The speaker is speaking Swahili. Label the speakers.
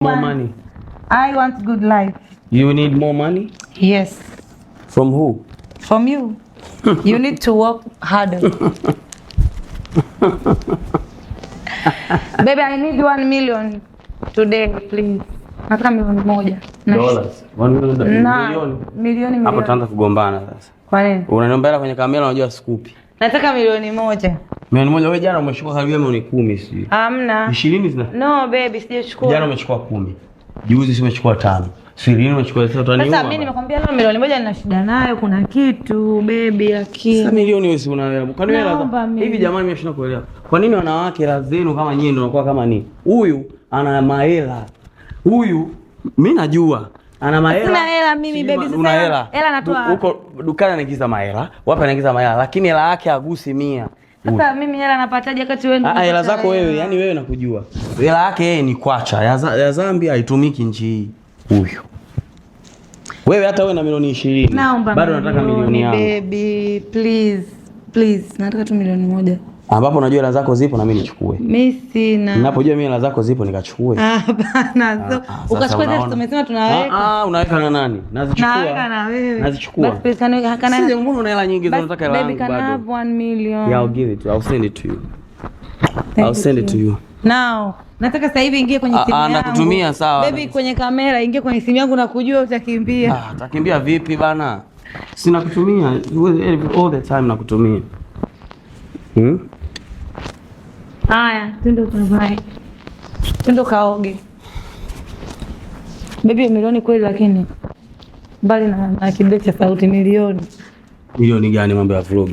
Speaker 1: More money.
Speaker 2: I want good life.
Speaker 1: You need more money?
Speaker 2: Yes.
Speaker 1: From who?
Speaker 2: From you. You need to work harder. Baby, I need 1 million today, please. Nataka milioni moja.
Speaker 1: Dollars. 1 million.
Speaker 2: Milioni.
Speaker 1: Hapo tutaanza kugombana sasa.
Speaker 2: Kwa nini?
Speaker 1: Unaniomba hela kwenye kamera unajua sikupi.
Speaker 2: Nataka milioni moja.
Speaker 1: Milioni moja wewe jana umechukua karibia milioni 10 sio?
Speaker 2: Hamna.
Speaker 1: 20 zina?
Speaker 2: No baby, sijachukua.
Speaker 1: Jana umechukua 10. Juzi si umechukua 5. Sirini umechukua 3 tani.
Speaker 2: Sasa mimi nimekwambia leo milioni moja nina shida nayo, kuna kitu baby lakini.
Speaker 1: Sasa milioni wewe si unaelewa. Kwa nini hela hivi jamani mimi nashinda kuelewa. Kwa nini wanawake hela zenu kama nyinyi ndio unakuwa kama nini? Huyu ana mahela. Huyu mimi najua ana mahela.
Speaker 2: Sina hela mimi baby sasa.
Speaker 1: Una hela.
Speaker 2: Hela natoa.
Speaker 1: Huko dukani anaingiza mahela, wapi anaingiza mahela, lakini hela yake hagusi 100.
Speaker 2: Sasa mimi hela napataje wakati wewe ndio?
Speaker 1: Hela zako wewe, yani wewe nakujua. Hela yake yeye ni kwacha. Ya Zambia haitumiki nchi hii. Huyu. Wewe hata wewe na milioni 20. Bado nataka milioni yangu.
Speaker 2: Baby, please. Nataka tu milioni moja.
Speaker 1: Ambapo unajua hela zako zipo na mimi nichukue.
Speaker 2: Mimi sina.
Speaker 1: Ninapojua mimi hela zako zipo nikachukue.
Speaker 2: Hapana. Ukachukua hizo tumesema tunaweka.
Speaker 1: Unaweka na nani? Nazichukua.
Speaker 2: Naweka na wewe.
Speaker 1: Nazichukua.
Speaker 2: Basi kana
Speaker 1: sije mbona una hela nyingi unataka hela yangu
Speaker 2: bado. Baby, can have 1 million.
Speaker 1: Yeah, I'll give it to you. I'll send it to you. I'll send it to you.
Speaker 2: Now, nataka sasa hivi ingie kwenye simu yangu.
Speaker 1: Nakutumia sawa.
Speaker 2: Baby, kwenye kamera ingie kwenye simu yangu na kujua utakimbia.
Speaker 1: Utakimbia vipi bana? Sina kutumia all the time nakutumia.
Speaker 2: Haya, twende ukavae. Twende kaoge. Baby, milioni kweli lakini bali na kibeti cha sauti milioni.
Speaker 1: Milioni gani mambo ya vlog?